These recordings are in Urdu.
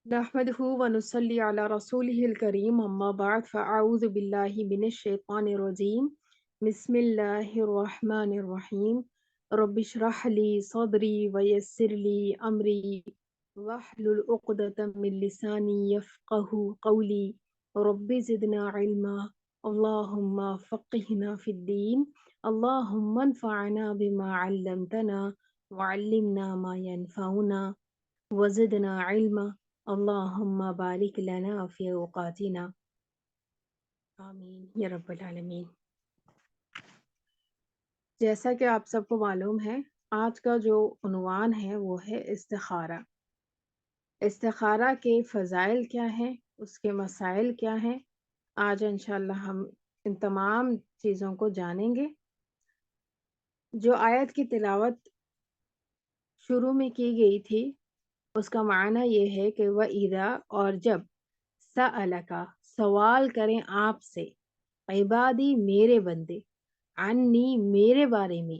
نحمده ونصلي على رسوله الكريم أما بعد فأعوذ بالله من الشيطان الرجيم بسم الله الرحمن الرحيم رب اشرح لي صدري ويسر لي أمري واحلل عقدة من لساني يفقه قولي رب زدنا علما اللهم فقهنا في الدين اللهم انفعنا بما علمتنا وعلمنا ما ينفعنا وزدنا علما اللہم بارک لنا فی اوقاتنا آمین یا رب العالمین۔ جیسا کہ آپ سب کو معلوم ہے، آج کا جو عنوان ہے وہ ہے استخارہ۔ استخارہ کے فضائل کیا ہیں، اس کے مسائل کیا ہیں، آج انشاءاللہ ہم ان تمام چیزوں کو جانیں گے۔ جو آیت کی تلاوت شروع میں کی گئی تھی اس کا معنی یہ ہے کہ وَإِذَا اور جب سَأَلَكَ سوال کریں آپ سے، عبادی میرے بندے، عنی میرے بارے میں،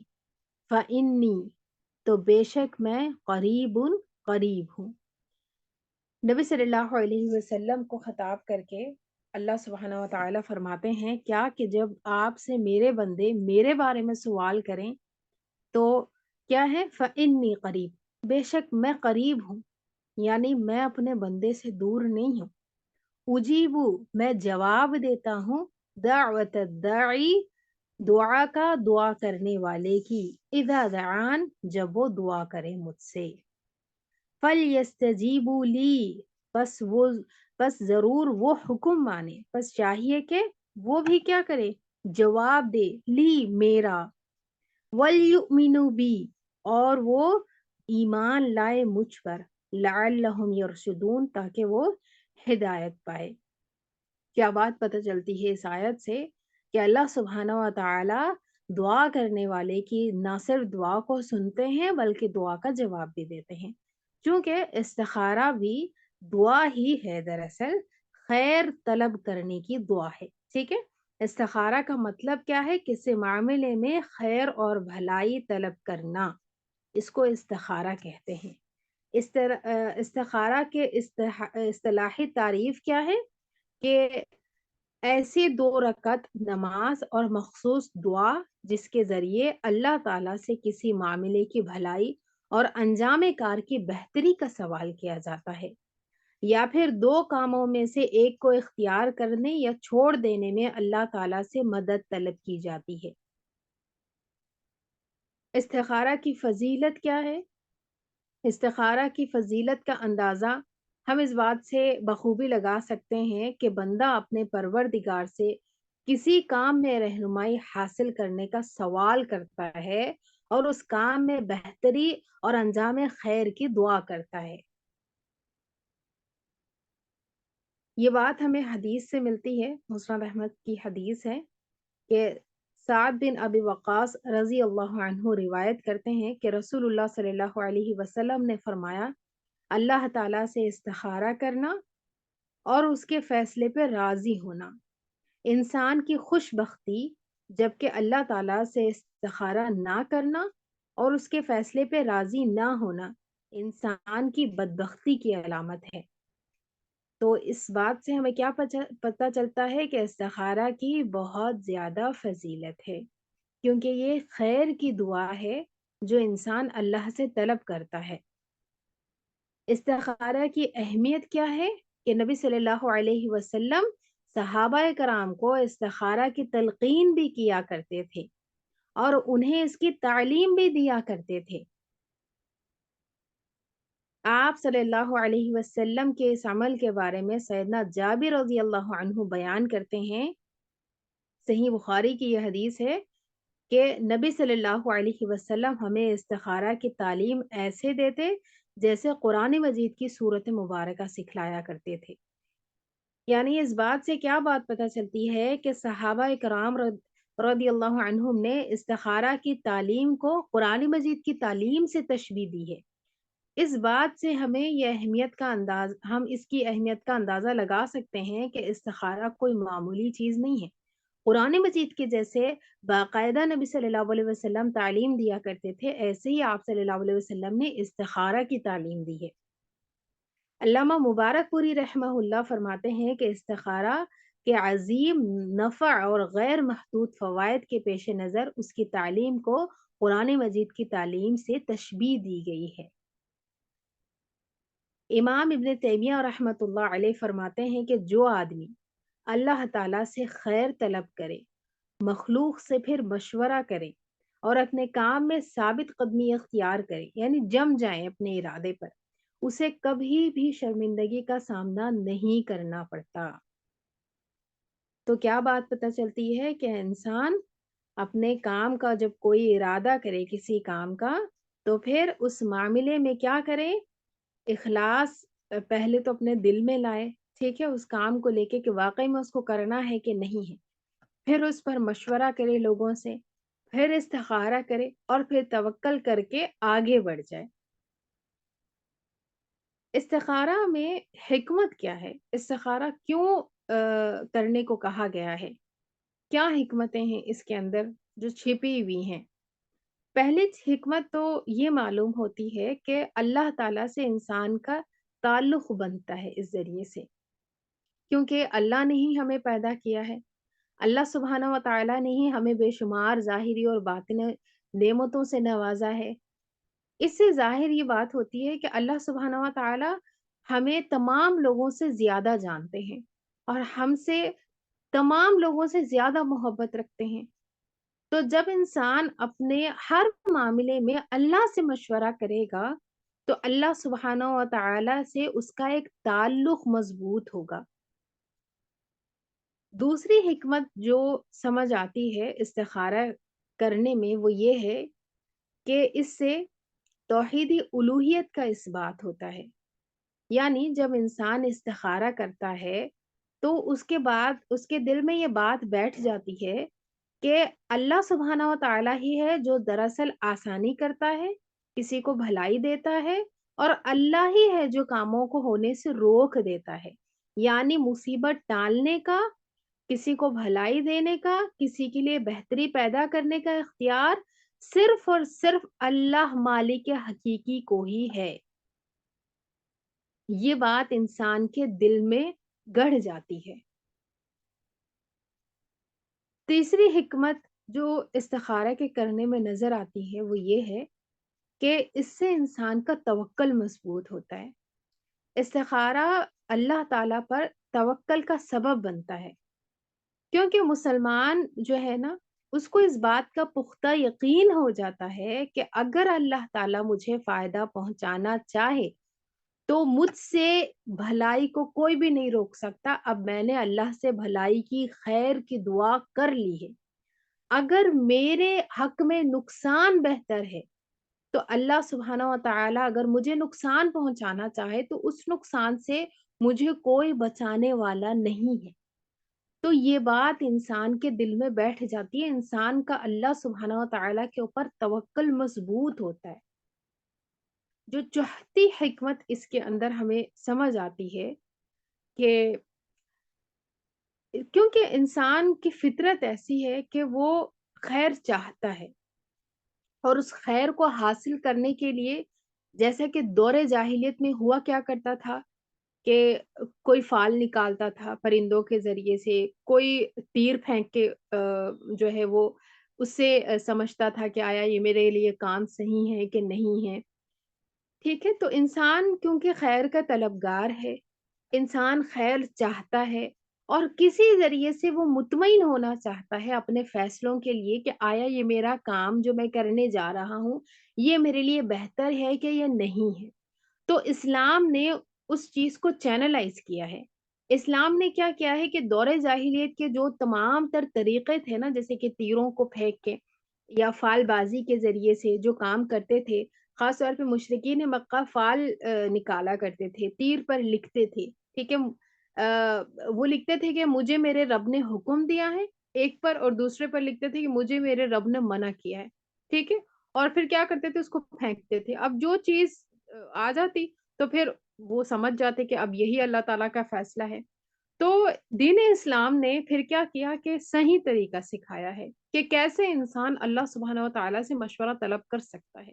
فَإِنِّي تو بے شک میں قریب ہوں۔ نبی صلی اللہ علیہ وسلم کو خطاب کر کے اللہ سبحانہ و تعالی فرماتے ہیں کیا کہ جب آپ سے میرے بندے میرے بارے میں سوال کریں تو کیا ہے، فَإِنِّي قریب بے شک میں قریب ہوں، یعنی میں اپنے بندے سے دور نہیں ہوں۔ اجیبو میں جواب دیتا ہوں، دعوت الداعی دعا کا دعا کرنے والے کی، اذا دعان جب وہ دعا کرے مجھ سے، فَلْيَسْتَجِيبُوا لِي پس ضرور وہ حکم مانے، پس چاہیے کہ وہ بھی کیا کرے، جواب دے، لی میرا، وَلْيُؤْمِنُوا بِي اور وہ ایمان لائے مجھ پر، لعلہم یرشدون تاکہ وہ ہدایت پائے۔ کیا بات پتہ چلتی ہے اس آیت سے کہ اللہ سبحانہ و تعالی دعا کرنے والے کی نہ صرف دعا کو سنتے ہیں بلکہ دعا کا جواب بھی دیتے ہیں، چونکہ استخارہ بھی دعا ہی ہے، دراصل خیر طلب کرنے کی دعا ہے۔ ٹھیک ہے، استخارہ کا مطلب کیا ہے، کسی معاملے میں خیر اور بھلائی طلب کرنا، اس کو استخارہ کہتے ہیں۔ استخارہ کے اصطلاحی تعریف کیا ہے کہ ایسی 2 رکعت نماز اور مخصوص دعا جس کے ذریعے اللہ تعالیٰ سے کسی معاملے کی بھلائی اور انجام کار کی بہتری کا سوال کیا جاتا ہے، یا پھر 2 کاموں میں سے ایک کو اختیار کرنے یا چھوڑ دینے میں اللہ تعالیٰ سے مدد طلب کی جاتی ہے۔ استخارہ کی فضیلت کیا ہے؟ استخارہ کی فضیلت کا اندازہ ہم اس بات سے بخوبی لگا سکتے ہیں کہ بندہ اپنے پروردگار سے کسی کام میں رہنمائی حاصل کرنے کا سوال کرتا ہے اور اس کام میں بہتری اور انجام خیر کی دعا کرتا ہے۔ یہ بات ہمیں حدیث سے ملتی ہے، مسند احمد کی حدیث ہے کہ سعد بن ابی وقاص رضی اللہ عنہ روایت کرتے ہیں کہ رسول اللہ صلی اللہ علیہ وسلم نے فرمایا، اللہ تعالیٰ سے استخارہ کرنا اور اس کے فیصلے پہ راضی ہونا انسان کی خوش بختی، جبکہ اللہ تعالیٰ سے استخارہ نہ کرنا اور اس کے فیصلے پہ راضی نہ ہونا انسان کی بدبختی کی علامت ہے۔ تو اس بات سے ہمیں کیا پتہ چلتا ہے کہ استخارہ کی بہت زیادہ فضیلت ہے، کیونکہ یہ خیر کی دعا ہے جو انسان اللہ سے طلب کرتا ہے۔ استخارہ کی اہمیت کیا ہے کہ نبی صلی اللہ علیہ وسلم صحابہ کرام کو استخارہ کی تلقین بھی کیا کرتے تھے اور انہیں اس کی تعلیم بھی دیا کرتے تھے۔ آپ صلی اللہ علیہ وسلم کے اس عمل کے بارے میں سیدنا جابر رضی اللہ عنہ بیان کرتے ہیں، صحیح بخاری کی یہ حدیث ہے کہ نبی صلی اللہ علیہ وسلم ہمیں استخارہ کی تعلیم ایسے دیتے جیسے قرآن مجید کی صورت مبارکہ سکھلایا کرتے تھے۔ یعنی اس بات سے کیا بات پتہ چلتی ہے کہ صحابہ کرام رضی اللہ عنہم نے استخارہ کی تعلیم کو قرآن مجید کی تعلیم سے تشبیہ دی ہے۔ اس بات سے ہم اس کی اہمیت کا اندازہ لگا سکتے ہیں کہ استخارہ کوئی معمولی چیز نہیں ہے۔ قرآن مجید کے جیسے باقاعدہ نبی صلی اللہ علیہ وسلم تعلیم دیا کرتے تھے، ایسے ہی آپ صلی اللہ علیہ وسلم نے استخارہ کی تعلیم دی ہے۔ علامہ مبارک پوری رحمہ فرماتے ہیں کہ استخارہ کے عظیم نفع اور غیر محدود فوائد کے پیش نظر اس کی تعلیم کو قرآن مجید کی تعلیم سے تشبیہ دی گئی ہے۔ امام ابن تیمیہ رحمۃ اللہ علیہ فرماتے ہیں کہ جو آدمی اللہ تعالیٰ سے خیر طلب کرے، مخلوق سے پھر مشورہ کرے اور اپنے کام میں ثابت قدمی اختیار کرے، یعنی جم جائیں اپنے ارادے پر، اسے کبھی بھی شرمندگی کا سامنا نہیں کرنا پڑتا۔ تو کیا بات پتہ چلتی ہے کہ انسان اپنے کام کا جب کوئی ارادہ کرے کسی کام کا، تو پھر اس معاملے میں کیا کرے؟ اخلاص پہلے تو اپنے دل میں لائے، ٹھیک ہے، اس کام کو لے کے کہ واقعی میں اس کو کرنا ہے کہ نہیں ہے، پھر اس پر مشورہ کرے لوگوں سے، پھر استخارہ کرے اور پھر توکل کر کے آگے بڑھ جائے۔ استخارہ میں حکمت کیا ہے؟ استخارہ کیوں کرنے کو کہا گیا ہے؟ کیا حکمتیں ہیں اس کے اندر جو چھپی ہوئی ہیں؟ پہلی حکمت تو یہ معلوم ہوتی ہے کہ اللہ تعالیٰ سے انسان کا تعلق بنتا ہے اس ذریعے سے، کیونکہ اللہ نے ہی ہمیں پیدا کیا ہے۔ اللہ سبحانہ و تعالیٰ نے ہی ہمیں بے شمار ظاہری اور باطنی نعمتوں سے نوازا ہے۔ اس سے ظاہر یہ بات ہوتی ہے کہ اللہ سبحانہ و تعالیٰ ہمیں تمام لوگوں سے زیادہ جانتے ہیں اور ہم سے تمام لوگوں سے زیادہ محبت رکھتے ہیں۔ تو جب انسان اپنے ہر معاملے میں اللہ سے مشورہ کرے گا تو اللہ سبحانہ و تعالی سے اس کا ایک تعلق مضبوط ہوگا۔ دوسری حکمت جو سمجھ آتی ہے استخارہ کرنے میں وہ یہ ہے کہ اس سے توحیدی الوہیت کا اس بات ہوتا ہے، یعنی جب انسان استخارہ کرتا ہے تو اس کے بعد اس کے دل میں یہ بات بیٹھ جاتی ہے کہ اللہ سبحانہ و تعالیٰ ہی ہے جو دراصل آسانی کرتا ہے، کسی کو بھلائی دیتا ہے، اور اللہ ہی ہے جو کاموں کو ہونے سے روک دیتا ہے، یعنی مصیبت ٹالنے کا، کسی کو بھلائی دینے کا، کسی کے لیے بہتری پیدا کرنے کا اختیار صرف اور صرف اللہ مالک حقیقی کو ہی ہے۔ یہ بات انسان کے دل میں گڑھ جاتی ہے۔ تیسری حکمت جو استخارہ کے کرنے میں نظر آتی ہے وہ یہ ہے کہ اس سے انسان کا توکل مضبوط ہوتا ہے۔ استخارہ اللہ تعالیٰ پر توکل کا سبب بنتا ہے، کیونکہ مسلمان جو ہے نا اس کو اس بات کا پختہ یقین ہو جاتا ہے کہ اگر اللہ تعالیٰ مجھے فائدہ پہنچانا چاہے تو مجھ سے بھلائی کو کوئی بھی نہیں روک سکتا۔ اب میں نے اللہ سے بھلائی کی خیر کی دعا کر لی ہے، اگر میرے حق میں نقصان بہتر ہے تو اللہ سبحانہ و تعالیٰ اگر مجھے نقصان پہنچانا چاہے تو اس نقصان سے مجھے کوئی بچانے والا نہیں ہے۔ تو یہ بات انسان کے دل میں بیٹھ جاتی ہے، انسان کا اللہ سبحانہ و تعالیٰ کے اوپر توکل مضبوط ہوتا ہے۔ جو چوتھی حکمت اس کے اندر ہمیں سمجھ آتی ہے کہ کیونکہ انسان کی فطرت ایسی ہے کہ وہ خیر چاہتا ہے، اور اس خیر کو حاصل کرنے کے لیے جیسا کہ دور جاہلیت میں ہوا کیا کرتا تھا کہ کوئی فال نکالتا تھا پرندوں کے ذریعے سے، کوئی تیر پھینک کے جو ہے وہ اس سے سمجھتا تھا کہ آیا یہ میرے لیے کام صحیح ہے کہ نہیں ہے، ٹھیک ہے۔ تو انسان کیونکہ خیر کا طلبگار ہے، انسان خیر چاہتا ہے اور کسی ذریعے سے وہ مطمئن ہونا چاہتا ہے اپنے فیصلوں کے لیے کہ آیا یہ میرا کام جو میں کرنے جا رہا ہوں یہ میرے لیے بہتر ہے کہ یہ نہیں ہے۔ تو اسلام نے اس چیز کو چینلائز کیا ہے۔ اسلام نے کیا کیا ہے کہ دور جاہلیت کے جو تمام تر طریقے تھے نا، جیسے کہ تیروں کو پھینک کے یا فال بازی کے ذریعے سے جو کام کرتے تھے، خاص طور پہ مشرکین مکہ فال نکالا کرتے تھے، تیر پر لکھتے تھے، ٹھیک ہے، وہ لکھتے تھے کہ مجھے میرے رب نے حکم دیا ہے ایک پر، اور دوسرے پر لکھتے تھے کہ مجھے میرے رب نے منع کیا ہے، ٹھیک ہے، اور پھر کیا کرتے تھے اس کو پھینکتے تھے۔ اب جو چیز آ جاتی تو پھر وہ سمجھ جاتے کہ اب یہی اللہ تعالیٰ کا فیصلہ ہے۔ تو دین اسلام نے پھر کیا کیا کہ صحیح طریقہ سکھایا ہے کہ کیسے انسان اللہ سبحانہ و تعالیٰ سے مشورہ طلب کر سکتا ہے،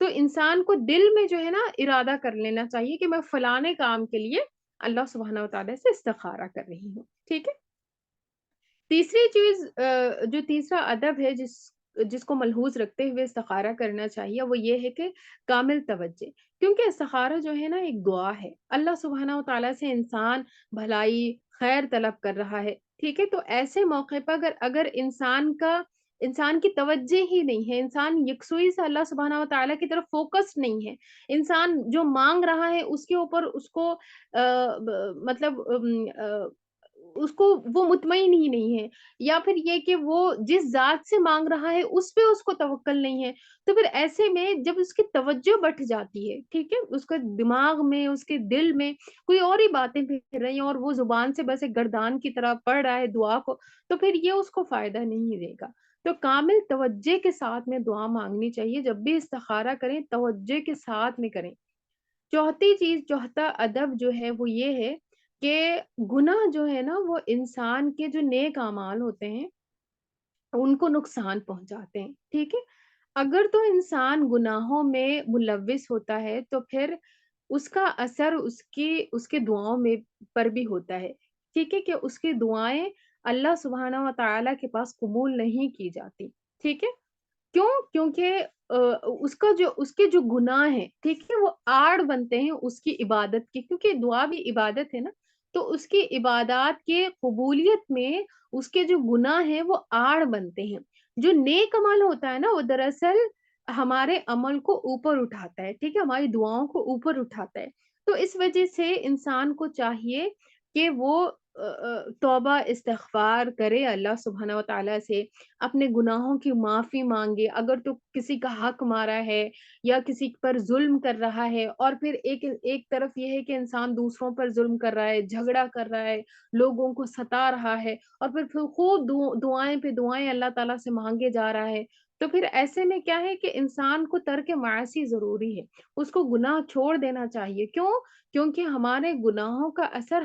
تو انسان کو دل میں جو ہے نا ارادہ کر لینا چاہیے کہ میں فلانے کام کے لیے اللہ سبحانہ وتعالیٰ سے استخارہ کر رہی ہوں، ٹھیک ہے؟ تیسری چیز جو تیسرا ادب ہے جس کو ملحوظ رکھتے ہوئے استخارہ کرنا چاہیے وہ یہ ہے کہ کامل توجہ، کیونکہ استخارہ جو ہے نا ایک دعا ہے، اللہ سبحانہ وتعالیٰ سے انسان بھلائی خیر طلب کر رہا ہے، ٹھیک ہے؟ تو ایسے موقع پر اگر انسان کی توجہ ہی نہیں ہے، انسان یکسوئی سے اللہ سبحانہ وتعالیٰ کی طرف فوکس نہیں ہے، انسان جو مانگ رہا ہے اس کے اوپر اس کو مطلب اس کو وہ مطمئن ہی نہیں ہے، یا پھر یہ کہ وہ جس ذات سے مانگ رہا ہے اس پہ اس کو توکل نہیں ہے، تو پھر ایسے میں جب اس کی توجہ بٹ جاتی ہے، ٹھیک ہے؟ اس کے دماغ میں، اس کے دل میں کوئی اور ہی باتیں پھر رہی ہیں اور وہ زبان سے بس ایک گردان کی طرح پڑھ رہا ہے دعا کو، تو پھر یہ اس کو فائدہ نہیں دے گا۔ تو کامل توجہ کے ساتھ میں دعا مانگنی چاہیے، جب بھی استخارہ کریں توجہ کے ساتھ میں کریں۔ چوتھا ادب جو ہے وہ یہ ہے کہ گناہ جو ہے نا وہ انسان کے جو نیک اعمال ہوتے ہیں ان کو نقصان پہنچاتے ہیں، ٹھیک ہے؟ اگر تو انسان گناہوں میں ملوث ہوتا ہے تو پھر اس کا اثر اس کے دعاؤں میں پر بھی ہوتا ہے، ٹھیک ہے؟ کہ اس کی دعائیں اللہ سبحانہ وتعالی کے پاس قبول نہیں کی جاتی، ٹھیک ہے؟ کیوں؟ کیونکہ اس کے جو گناہ ہیں، ٹھیک ہے؟ وہ آڑ بنتے ہیں اس کی عبادت کی، کیونکہ دعا بھی عبادت ہے نا، تو اس کی عبادات کے قبولیت میں اس کے جو گناہ ہیں وہ آڑ بنتے ہیں۔ جو نیک عمل ہوتا ہے نا وہ دراصل ہمارے عمل کو اوپر اٹھاتا ہے، ٹھیک ہے؟ ہماری دعاؤں کو اوپر اٹھاتا ہے۔ تو اس وجہ سے انسان کو چاہیے کہ وہ توبہ استغفار کرے اللہ سبحانہ وتعالیٰ سے، اپنے گناہوں کی معافی مانگے، اگر تو کسی کا حق مارا ہے یا کسی پر ظلم کر رہا ہے اور پھر ایک طرف یہ ہے کہ انسان دوسروں پر ظلم کر رہا ہے، جھگڑا کر رہا ہے، لوگوں کو ستا رہا ہے اور پھر خوب دعائیں پہ دعائیں اللہ تعالیٰ سے مانگے جا رہا ہے، تو پھر ایسے میں کیا ہے کہ انسان کو ترک معاصی ضروری ہے، اس کو گناہ چھوڑ دینا چاہیے، کیوں؟ کیونکہ ہمارے گناہوں کا اثر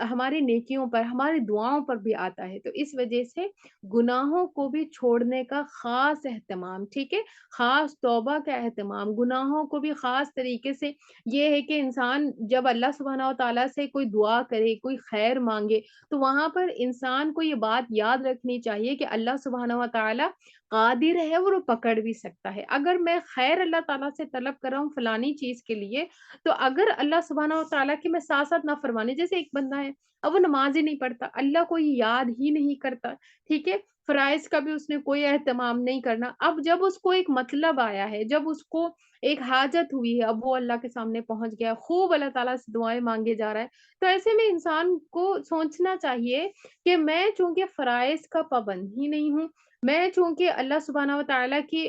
ہماری نیکیوں پر، ہماری دعاؤں پر بھی آتا ہے، تو اس وجہ سے گناہوں کو بھی چھوڑنے کا خاص اہتمام، ٹھیک ہے؟ خاص توبہ کا اہتمام، گناہوں کو بھی خاص طریقے سے یہ ہے کہ انسان جب اللہ سبحانہ وتعالیٰ سے کوئی دعا کرے، کوئی خیر مانگے، تو وہاں پر انسان کو یہ بات یاد رکھنی چاہیے کہ اللہ سبحانہ وتعالیٰ قادر ہے اور وہ پکڑ بھی سکتا ہے۔ اگر میں خیر اللہ تعالیٰ سے طلب کر رہا ہوں فلانی چیز کے لیے، تو اگر اللہ سبحانہ وتعالیٰ کی میں ساتھ ساتھ نافرمانی، جیسے ایک بندہ ہے اب وہ نماز ہی نہیں پڑھتا، اللہ کو یہ یاد ہی نہیں کرتا، ٹھیک ہے؟ فرائض کا بھی اس نے کوئی اہتمام نہیں کرنا، اب جب اس کو ایک مطلب آیا ہے، جب اس کو ایک حاجت ہوئی ہے، اب وہ اللہ کے سامنے پہنچ گیا، خوب اللہ تعالیٰ سے دعائیں مانگے جا رہا ہے، تو ایسے میں انسان کو سوچنا چاہیے کہ میں چونکہ فرائض کا پابند ہی نہیں ہوں، میں چونکہ اللہ سبحانہ وتعالیٰ کی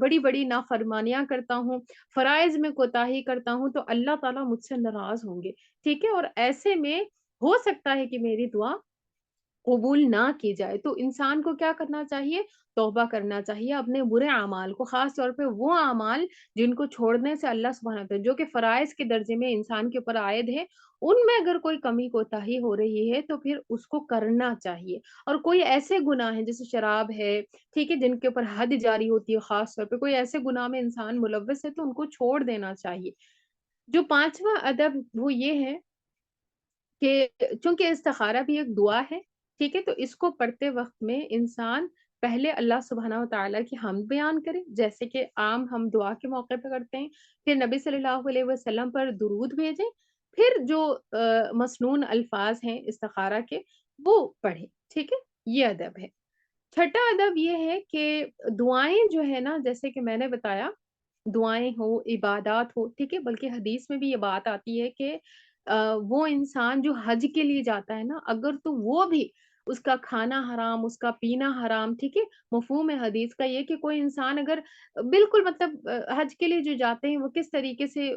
بڑی بڑی نافرمانیاں کرتا ہوں، فرائض میں کوتاہی کرتا ہوں، تو اللہ تعالیٰ مجھ سے ناراض ہوں گے، ٹھیک ہے؟ اور ایسے میں ہو سکتا ہے کہ میری دعا قبول نہ کی جائے، تو انسان کو کیا کرنا چاہیے؟ توبہ کرنا چاہیے اپنے برے اعمال کو، خاص طور پہ وہ اعمال جن کو چھوڑنے سے اللہ سبحانہ وتعالیٰ جو کہ فرائض کے درجے میں انسان کے اوپر عائد ہے، ان میں اگر کوئی کمی کوتاہی ہو رہی ہے تو پھر اس کو کرنا چاہیے۔ اور کوئی ایسے گناہ ہیں جیسے شراب ہے، ٹھیک ہے، جن کے اوپر حد جاری ہوتی ہے، خاص طور پہ کوئی ایسے گناہ میں انسان ملوث ہے تو ان کو چھوڑ دینا چاہیے۔ جو پانچواں ادب وہ یہ ہے کہ چونکہ استخارہ بھی ایک دعا ہے، ٹھیک ہے؟ تو اس کو پڑھتے وقت میں انسان پہلے اللہ سبحانہ وتعالیٰ کی حمد بیان کرے، جیسے کہ عام ہم دعا کے موقع پہ کرتے ہیں، پھر نبی صلی اللہ علیہ وسلم پر درود بھیجیں، پھر جو مسنون الفاظ ہیں استخارہ کے وہ پڑھیں، ٹھیک ہے؟ یہ ادب ہے۔ چھٹا ادب یہ ہے کہ دعائیں جو ہے نا جیسے کہ میں نے بتایا دعائیں ہو عبادات ہو ٹھیک ہے بلکہ حدیث میں بھی یہ بات آتی ہے کہ وہ انسان جو حج کے لیے جاتا ہے نا اگر تو وہ بھی اس کا کھانا حرام اس کا پینا حرام ٹھیک ہے مفہوم حدیث کا یہ کہ کوئی انسان اگر بالکل مطلب حج کے لیے جو جاتے ہیں وہ کس طریقے سے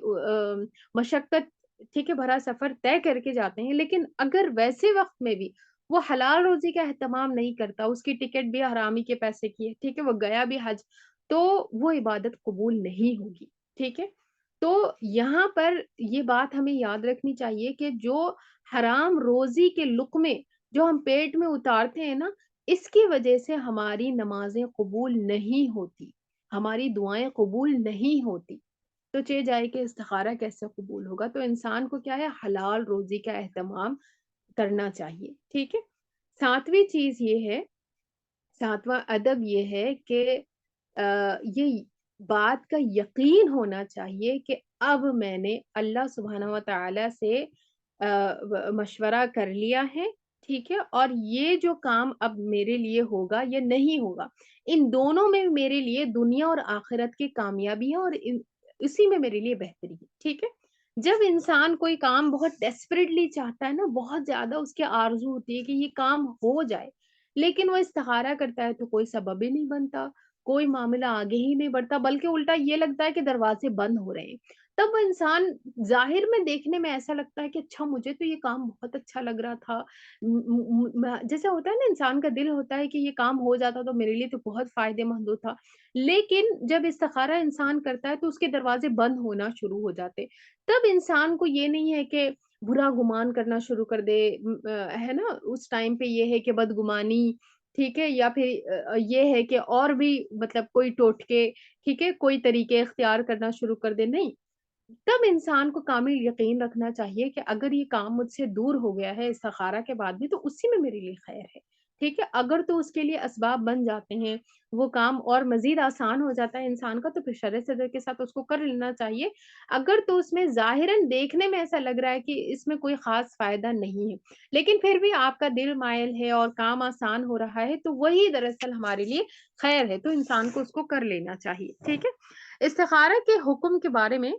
مشقت ٹھیک ہے بھرا سفر طے کر کے جاتے ہیں لیکن اگر ویسے وقت میں بھی وہ حلال روزی کا اہتمام نہیں کرتا اس کی ٹکٹ بھی حرامی کے پیسے کی ہے ٹھیک ہے وہ گیا بھی حج تو وہ عبادت قبول نہیں ہوگی ٹھیک ہے تو یہاں پر یہ بات ہمیں یاد رکھنی چاہیے کہ جو حرام روزی کے لقمے جو ہم پیٹ میں اتارتے ہیں نا اس کی وجہ سے ہماری نمازیں قبول نہیں ہوتی ہماری دعائیں قبول نہیں ہوتی، تو چہ جائے کہ استخارہ کیسے قبول ہوگا؟ تو انسان کو کیا ہے، حلال روزی کا اہتمام کرنا چاہیے، ٹھیک ہے؟ ساتویں چیز یہ ہے، ساتواں ادب یہ ہے کہ یہ بات کا یقین ہونا چاہیے کہ اب میں نے اللہ سبحانہ و تعالی سے مشورہ کر لیا ہے، ٹھیک ہے؟ اور یہ جو کام اب میرے لیے ہوگا یا نہیں ہوگا، ان دونوں میں میرے لیے دنیا اور آخرت کی کامیابی ہے، اور اسی میں میرے لیے بہتری ہے، ٹھیک ہے؟ جب انسان کوئی کام بہت ڈیسپریٹلی چاہتا ہے نا، بہت زیادہ اس کی آرزو ہوتی ہے کہ یہ کام ہو جائے، لیکن وہ استخارہ کرتا ہے تو کوئی سبب ہی نہیں بنتا، کوئی معاملہ آگے ہی نہیں بڑھتا، بلکہ الٹا یہ لگتا ہے کہ دروازے بند ہو رہے ہیں۔ تب وہ انسان ظاہر میں دیکھنے میں ایسا لگتا ہے کہ اچھا مجھے تو یہ کام بہت اچھا لگ رہا تھا، جیسے ہوتا ہے نا، انسان کا دل ہوتا ہے کہ یہ کام ہو جاتا تو میرے لیے تو بہت فائدے مند ہوتا، لیکن جب استخارہ انسان کرتا ہے تو اس کے دروازے بند ہونا شروع ہو جاتے۔ تب انسان کو یہ نہیں ہے کہ برا گمان کرنا شروع کر دے، ہے نا؟ اس ٹائم پہ یہ ہے کہ بدگمانی، ٹھیک ہے؟ یا پھر یہ ہے کہ اور بھی مطلب کوئی ٹوٹکے، ٹھیک ہے؟ کوئی طریقے اختیار کرنا شروع کر دے، نہیں۔ تب انسان کو کامل یقین رکھنا چاہیے کہ اگر یہ کام مجھ سے دور ہو گیا ہے استخارہ کے بعد بھی، تو اسی میں میرے لیے خیر ہے، ٹھیک ہے؟ اگر تو اس کے لیے اسباب بن جاتے ہیں، وہ کام اور مزید آسان ہو جاتا ہے انسان کا، تو پھر شرع صدر کے ساتھ اس کو کر لینا چاہیے۔ اگر تو اس میں ظاہراً دیکھنے میں ایسا لگ رہا ہے کہ اس میں کوئی خاص فائدہ نہیں ہے، لیکن پھر بھی آپ کا دل مائل ہے اور کام آسان ہو رہا ہے، تو وہی دراصل ہمارے لیے خیر ہے، تو انسان کو اس کو کر لینا چاہیے، ٹھیک ہے؟ استخارہ کے حکم کے بارے میں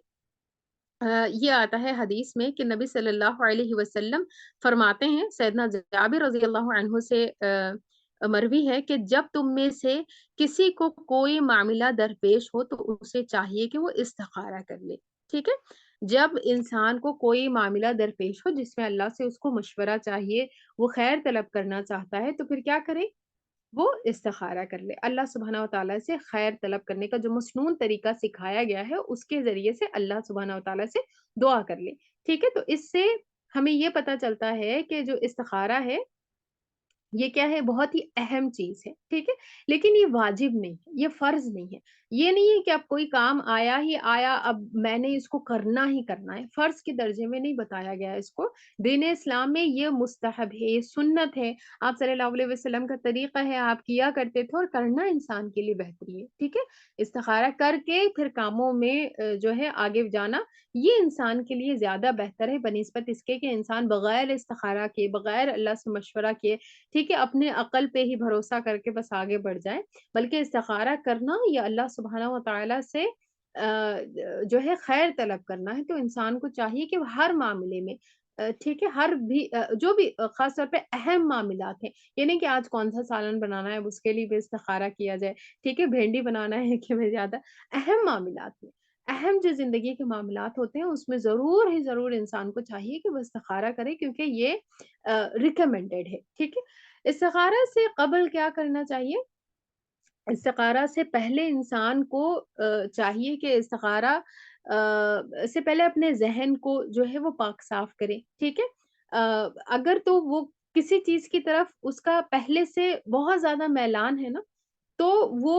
یہ آتا ہے حدیث میں کہ نبی صلی اللہ علیہ وسلم فرماتے ہیں، سیدنا جابر رضی اللہ عنہ سے مروی ہے کہ جب تم میں سے کسی کو کوئی معاملہ درپیش ہو تو اسے چاہیے کہ وہ استخارہ کر لے، ٹھیک ہے؟ جب انسان کو کوئی معاملہ درپیش ہو جس میں اللہ سے اس کو مشورہ چاہیے، وہ خیر طلب کرنا چاہتا ہے، تو پھر کیا کرے؟ وہ استخارہ کر لے۔ اللہ سبحانہ و تعالیٰ سے خیر طلب کرنے کا جو مسنون طریقہ سکھایا گیا ہے، اس کے ذریعے سے اللہ سبحانہ و تعالیٰ سے دعا کر لے، ٹھیک ہے؟ تو اس سے ہمیں یہ پتا چلتا ہے کہ جو استخارہ ہے، یہ کیا ہے؟ بہت ہی اہم چیز ہے، ٹھیک ہے؟ لیکن یہ واجب نہیں ہے، یہ فرض نہیں ہے۔ یہ نہیں ہے کہ اب کوئی کام آیا ہی آیا، اب میں نے اس کو کرنا ہی کرنا ہے، فرض کے درجے میں نہیں بتایا گیا ہے اس کو۔ دین اسلام میں یہ مستحب ہے، یہ سنت ہے، آپ صلی اللہ علیہ وسلم کا طریقہ ہے، آپ کیا کرتے تھے، اور کرنا انسان کے لیے بہتری ہے، ٹھیک ہے؟ استخارہ کر کے پھر کاموں میں جو ہے آگے جانا، یہ انسان کے لیے زیادہ بہتر ہے بنسبت اس کے کہ انسان بغیر استخارہ کے، بغیر اللہ سے مشورہ کیے، ٹھیک ہے، اپنے عقل پہ ہی بھروسہ کر کے بس آگے بڑھ جائیں۔ بلکہ استخارہ کرنا یا اللہ سبحانہ و تعالیٰ سے جو ہے خیر طلب کرنا ہے، تو انسان کو چاہیے کہ وہ ہر معاملے میں ٹھیک ہے، ہر بھی جو بھی خاص طور پہ اہم معاملات ہیں، یہ نہیں کہ آج کون سا سالن بنانا ہے، اب اس کے لیے بھی استخارہ کیا جائے، ٹھیک ہے، بھنڈی بنانا ہے کہ میں زیادہ اہم معاملات میں، اہم جو زندگی کے معاملات ہوتے ہیں، اس میں ضرور ہی ضرور انسان کو چاہیے کہ وہ استخارہ کرے، کیونکہ یہ ریکمینڈیڈ ہے، ٹھیک ہے؟ استخارہ سے قبل کیا کرنا چاہیے؟ استخارہ سے پہلے انسان کو چاہیے کہ استخارہ سے پہلے اپنے ذہن کو جو ہے وہ پاک صاف کرے، ٹھیک ہے؟ اگر تو وہ کسی چیز کی طرف اس کا پہلے سے بہت زیادہ میلان ہے نا، تو وہ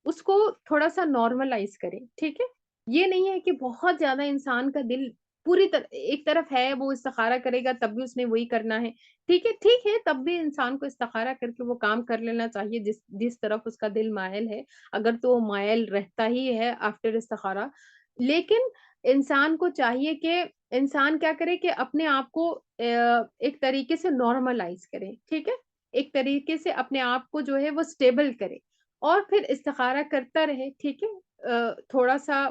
اس کو تھوڑا-سا نارملائز کریں، ٹھیک ہے؟ یہ نہیں ہے کہ بہت زیادہ انسان کا دل پوری ایک طرف ہے، وہ استخارہ کرے گا تب بھی اس نے وہی کرنا ہے، ٹھیک ہے، تب بھی انسان کو استخارہ کر کے وہ کام کر لینا چاہیے جس جس طرف اس کا دل مائل ہے، اگر تو وہ مائل رہتا ہی ہے آفٹر استخارہ۔ لیکن انسان کو چاہیے کہ انسان کیا کرے کہ اپنے آپ کو ایک طریقے سے نارملائز کرے، ٹھیک ہے؟ ایک طریقے سے اپنے آپ کو جو ہے وہ اسٹیبل کرے، اور پھر استخارہ کرتا رہے، ٹھیک ہے؟ تھوڑا-سا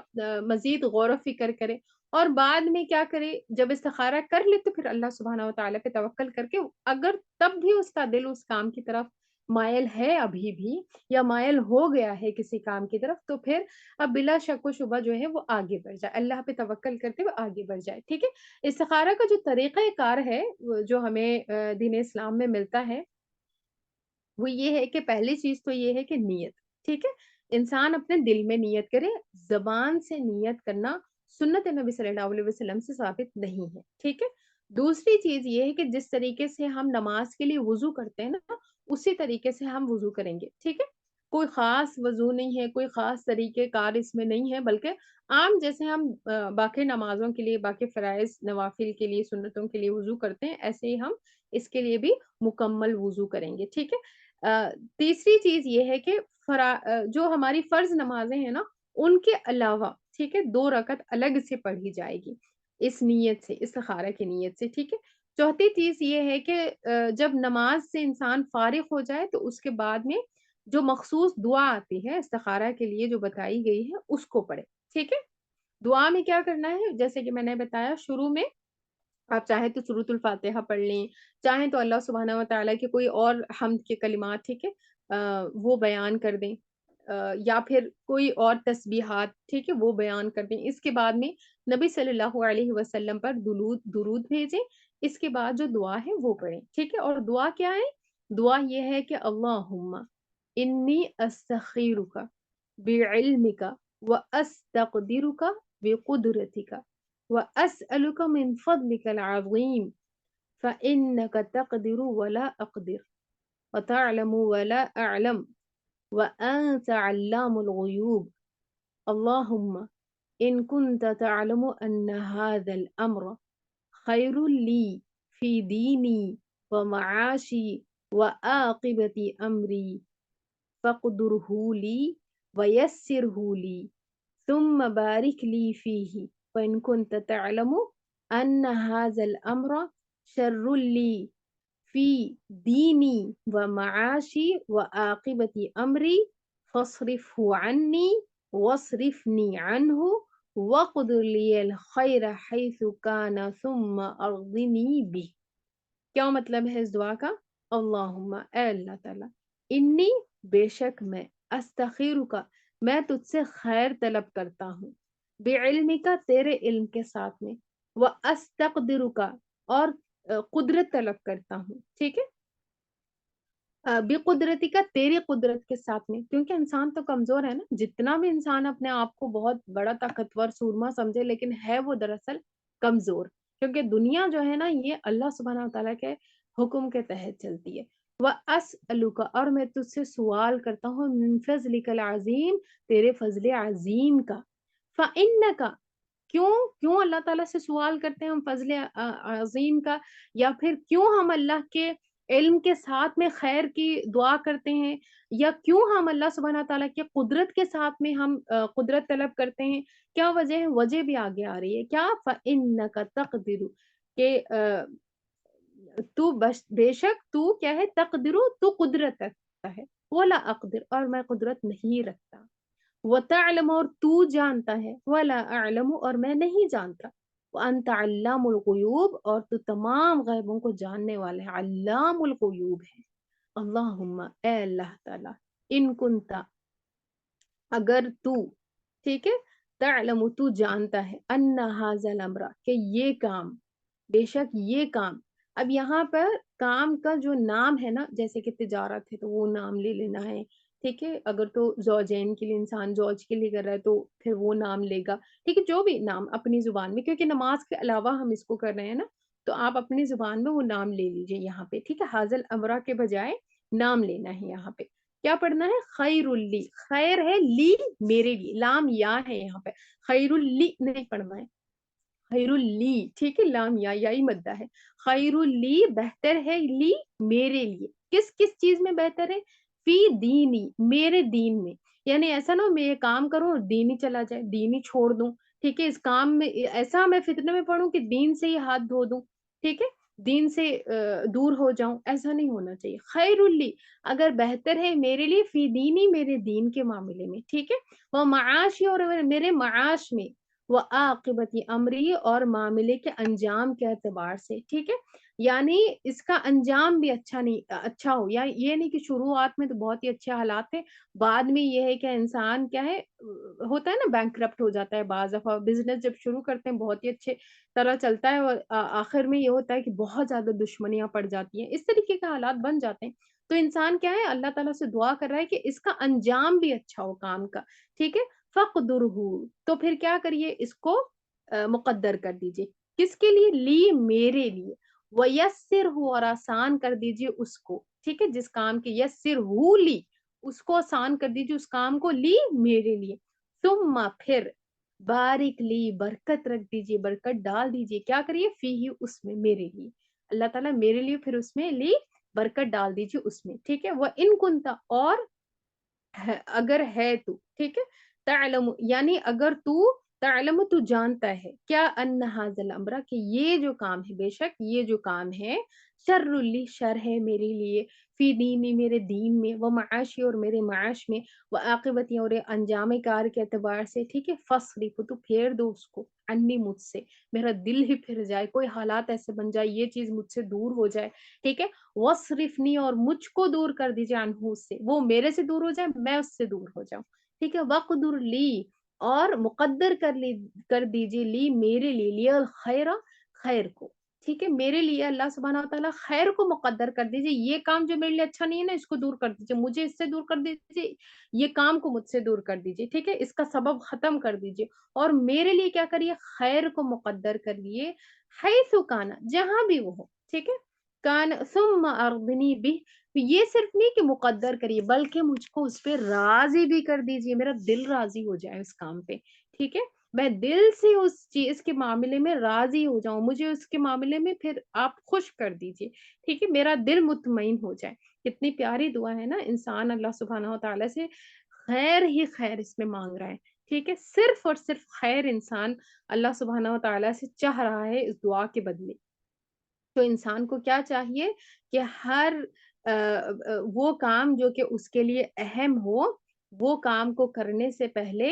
مزید غور و فکر کرے، اور بعد میں کیا کرے، جب استخارہ کر لے تو پھر اللہ سبحانہ و تعالیٰ پہ توکل کر کے، اگر تب بھی اس کا دل اس کام کی طرف مائل ہے ابھی بھی، یا مائل ہو گیا ہے کسی کام کی طرف، تو پھر اب بلا شک و شبہ جو ہے وہ آگے بڑھ جائے، اللہ پہ توکل کرتے ہوئے آگے بڑھ جائے، ٹھیک ہے؟ استخارہ کا جو طریقہ کار ہے، جو ہمیں دین اسلام میں ملتا ہے، وہ یہ ہے کہ پہلی چیز تو یہ ہے کہ نیت، ٹھیک ہے؟ انسان اپنے دل میں نیت کرے، زبان سے نیت کرنا سنت نبی صلی اللہ علیہ وسلم سے ثابت نہیں ہے، ٹھیک ہے؟ دوسری چیز یہ ہے کہ جس طریقے سے ہم نماز کے لیے وضو کرتے ہیں نا، اسی طریقے سے ہم وضو کریں گے، ٹھیک ہے؟ کوئی خاص وضو نہیں ہے، کوئی خاص طریقہ کار اس میں نہیں ہے، بلکہ عام جیسے ہم باقی نمازوں کے لیے، باقی فرائض نوافل کے لیے، سنتوں کے لیے وضو کرتے ہیں، ایسے ہی ہم اس کے لیے بھی مکمل وضو کریں گے، ٹھیک ہے؟ تیسری چیز یہ ہے کہ جو ہماری فرض نمازیں ہیں نا، ان کے علاوہ ٹھیک ہے 2 رکعت الگ سے پڑھی جائے گی اس نیت سے، استخارہ کی نیت سے، ٹھیک ہے؟ چوتھی چیز یہ ہے کہ جب نماز سے انسان فارغ ہو جائے تو اس کے بعد میں جو مخصوص دعا آتی ہے استخارہ کے لیے جو بتائی گئی ہے اس کو پڑھے، ٹھیک ہے؟ دعا میں کیا کرنا ہے جیسے کہ میں نے بتایا شروع میں آپ چاہیں تو سورۃ الفاتحہ پڑھ لیں، چاہیں تو اللہ سبحانہ و تعالیٰ کے کوئی اور حمد کے کلمات ٹھیک ہے وہ بیان کر دیں یا پھر کوئی اور تسبیحات ٹھیک ہے وہ بیان کر دیں۔ اس کے بعد میں نبی صلی اللہ علیہ وسلم پر درود بھیجیں، اس کے بعد جو دعا ہے وہ پڑھیں، ٹھیک ہے؟ اور دعا کیا ہے؟ دعا یہ ہے کہ اللہم انی استخیرک بعلمک واستقدرک بقدرتک وأسألك من فضلك العظيم فإنك تقدر ولا أقدر وتعلم ولا أعلم وأنت علام الغيوب اللهم إن كنت تعلم أن هذا الأمر خير لي في ديني ومعاشي وعاقبة أمري فاقدره لي ويسره لي ثم بارك لي فيه وإن كنت تعلم أن هذا الأمر شر لي في ديني ومعاشي وعاقبة أمري فاصرفه عني واصرفني عنه واقدر لي الخير حيث كان ثم أرضني به۔ کیا مطلب ہے اس دعا کا؟ اللہم اے اللہ تعالیٰ انی بے شک میں استخیر کا میں تجھ سے خیر طلب کرتا ہوں بعلم کا تیرے علم کے ساتھ میں وہ استقدر کا اور قدرت طلب کرتا ہوں ٹھیک ہے بقدرتی کا تیری قدرت کے ساتھ میں کیونکہ انسان تو کمزور ہے نا جتنا بھی انسان اپنے آپ کو بہت بڑا طاقتور سورما سمجھے لیکن ہے وہ دراصل کمزور کیونکہ دنیا جو ہے نا یہ اللہ سبحانہ وتعالیٰ کے حکم کے تحت چلتی ہے وہ اسألک اور میں تجھ سے سوال کرتا ہوں من فضلک العظیم تیرے فضل عظیم کا فإنک کیوں کیوں اللہ تعالیٰ سے سوال کرتے ہیں ہم فضل عظیم کا یا پھر کیوں ہم اللہ کے علم کے ساتھ میں خیر کی دعا کرتے ہیں یا کیوں ہم اللہ سبحانہ تعالیٰ کے قدرت کے ساتھ میں ہم قدرت طلب کرتے ہیں کیا وجہ ہے وجہ بھی آگے آ رہی ہے کیا فَإِنَّكَ تَقْدِرُ کہ تو بے شک تو کیا ہے تقدرو تو قدرت رکھتا ہے ولا اقدر اور میں قدرت نہیں رکھتا وَتَعْلَمُ اور تو جانتا ہے وَلَا أَعْلَمُ اور میں نہیں جانتا وَأَنْتَ عَلَّامُ الْغُيُوبِ اور تو تمام غیبوں کو جاننے والے ہیں علام الغیوب ہے اللہم اے اللہ تعالی ان کنتا اگر تو ٹھیک ہے تعلم تو جانتا ہے ان هذا الامر کہ یہ کام بے شک یہ کام اب یہاں پر کام کا جو نام ہے نا جیسے کہ تجارت ہے تو وہ نام لے لینا ہے ٹھیک ہے اگر تو زوجین کے لیے انسان زوج کے لیے کر رہا ہے تو پھر وہ نام لے گا ٹھیک ہے جو بھی نام اپنی زبان میں کیونکہ نماز کے علاوہ ہم اس کو کر رہے ہیں نا تو آپ اپنی زبان میں وہ نام لے لیجئے یہاں پہ ٹھیک ہے حاضل امرہ کے بجائے نام لینا ہے یہاں پہ کیا پڑھنا ہے خیر اللی خیر ہے لی میرے لیے لام یا ہے یہاں پہ خیر اللی نہیں پڑھنا ہے خیر اللی ٹھیک ہے لام یا ہی مدہ ہے خیر اللی بہتر ہے لی میرے لیے کس کس چیز میں بہتر ہے فی دینی میرے دین میں یعنی ایسا نہ ہو میں یہ کام کروں اور دین ہی چلا جائے دین ہی چھوڑ دوں ٹھیک ہے اس کام میں ایسا میں فتنے میں پڑھوں کہ دین سے ہی ہاتھ دھو دوں ٹھیک ہے دین سے دور ہو جاؤں ایسا نہیں ہونا چاہیے خیر اللی اگر بہتر ہے میرے لیے فی دینی میرے دین کے معاملے میں ٹھیک ہے وہ معاشی اور میرے معاش میں وہ عاقبتی امری اور معاملے کے انجام کے اعتبار سے ٹھیک ہے یعنی اس کا انجام بھی اچھا ہو یا یہ نہیں کہ شروعات میں تو بہت ہی اچھے حالات تھے بعد میں یہ ہے کہ انسان کیا ہے ہوتا ہے نا بینکرپٹ ہو جاتا ہے بعض دفعہ بزنس جب شروع کرتے ہیں بہت ہی اچھے طرح چلتا ہے اور آخر میں یہ ہوتا ہے کہ بہت زیادہ دشمنیاں پڑ جاتی ہیں اس طریقے کے حالات بن جاتے ہیں تو انسان کیا ہے اللہ تعالیٰ سے دعا کر رہا ہے کہ اس کا انجام بھی اچھا ہو کام کا ٹھیک ہے فقدرہ تو پھر کیا کریے اس کو مقدر کر دیجئے کس کے لیے لی میرے لیے ویسر ہو اور آسان کر دیجئے اس کو ٹھیک ہے جس کام کے یسر ہو لی اس کو آسان کر دیجیے اس کام کو، لی میرے لیے، ثم پھر بارک لی برکت رکھ دیجیے، برکت ڈال دیجیے، کیا کریے فی ہی اس میں میرے لیے، اللہ تعالیٰ میرے لیے پھر اس میں لی برکت ڈال دیجیے اس میں، ٹھیک ہے، وہ ان کنتا اور اگر ہے تو، ٹھیک ہے، تعلم یعنی اگر تو، تعلم تو جانتا ہے، کیا ان ھذا الامر کہ یہ جو کام ہے، بے شک یہ جو کام ہے، شر لی شر ہے میرے لیے، فی دینی میرے دین میں، وہ معاشی اور میرے معاش میں، وہ عاقبتی اور انجام کار کے اعتبار سے، ٹھیک ہے، فصرف تو پھیر دو اس کو، انی مجھ سے، میرا دل ہی پھر جائے، کوئی حالات ایسے بن جائے یہ چیز مجھ سے دور ہو جائے، ٹھیک ہے، وصرفنی اور مجھ کو دور کر دیجیے عنہ سے، وہ میرے سے دور ہو جائے میں اس سے دور ہو جاؤں، ٹھیک ہے، وقدر لی اور مقدر کر دیجیے لی میرے لیے، لیا الخیر خیر کو، ٹھیک ہے، میرے لیے اللہ سبحانہ و تعالیٰ خیر کو مقدر کر دیجیے، یہ کام جو میرے لیے اچھا نہیں ہے نا اس کو دور کر دیجیے، مجھے اس سے دور کر دیجیے، یہ کام کو مجھ سے دور کر دیجیے، ٹھیک ہے، اس کا سبب ختم کر دیجیے، اور میرے لیے کیا کریے خیر کو مقدر کریے، حیث کانا جہاں بھی وہ ہو، ٹھیک ہے، کان ثم ارضنی بھی، یہ صرف نہیں کہ مقدر کریے بلکہ مجھ کو اس پہ راضی بھی کر دیجیے، میرا دل راضی ہو جائے اس کام پہ، ٹھیک ہے، میں دل سے اس چیز کے معاملے میں راضی ہو جاؤں، مجھے اس کے معاملے میں پھر آپ خوش کر دیجیے، ٹھیک ہے، میرا دل مطمئن ہو جائے، کتنی پیاری دعا ہے نا، انسان اللہ سبحانہ و تعالیٰ سے خیر ہی خیر اس میں مانگ رہا ہے، ٹھیک ہے، صرف اور صرف خیر انسان اللہ سبحانہ و تعالیٰ سے چاہ رہا ہے اس دعا کے بدلے، تو انسان کو کیا چاہیے کہ ہر وہ کام جو کہ اس کے لیے اہم ہو، وہ کام کو کرنے سے پہلے